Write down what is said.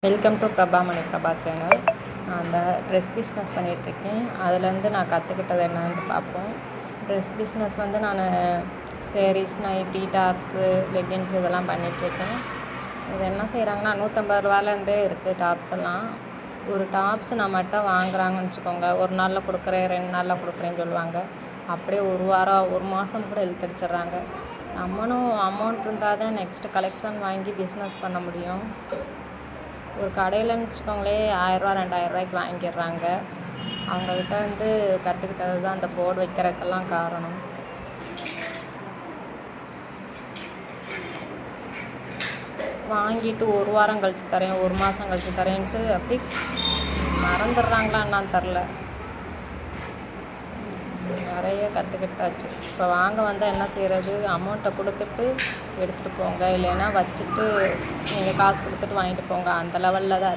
Welcome to Prabhamani Prabha channel. நான் அந்த dress business பண்ணிகிட்ருக்கேன். அதுலேருந்து நான் கற்றுக்கிட்டது என்னன்னு பார்ப்போம். ட்ரெஸ் பிஸ்னஸ் நான் சேரீஸ், நைட்டி, டாப்ஸு, லெகின்ஸ் இதெல்லாம் பண்ணிகிட்ருக்கேன். இது என்ன செய்கிறாங்கன்னா, 150 ரூபாலேருந்தே இருக்குது டாப்ஸ் எல்லாம். ஒரு டாப்ஸ் நம்மகிட்ட வாங்குறாங்கன்னு வச்சுக்கோங்க, ஒரு நாளில் கொடுக்குறேன், 2 நாளில் கொடுக்குறேன்னு சொல்லுவாங்க. அப்படியே ஒரு வாரம், ஒரு மாதம் கூட இழுத்தடிச்சிட்றாங்க. நம்மளும் அமௌண்ட் இருந்தால் தான் நெக்ஸ்ட்டு கலெக்ஷன் வாங்கி பிஸ்னஸ் பண்ண முடியும். ஒரு கடையிலன்னு வச்சுக்கோங்களேன், 1000 2000 வாங்கிடுறாங்க. அவங்கக்கிட்ட கற்றுக்கிட்டது தான் அந்த போர்டு வைக்கிறதுக்கெல்லாம் காரணம். வாங்கிட்டு ஒரு வாரம் கழித்து தரேன், ஒரு மாதம் கழித்து தரேன்ட்டு அப்படி மறந்துடுறாங்களா என்னான்னு தெரில. நிறைய கற்றுக்கிட்டாச்சு. இப்போ வாங்க வந்தால் என்ன செய்கிறது, அமௌண்ட்டை கொடுத்துட்டு எடுத்துகிட்டு போங்க, இல்லைன்னா வச்சுட்டு நீங்கள் காசு கொடுத்துட்டு வாங்கிட்டு போங்க, அந்த லெவலில் தான் இருக்குது.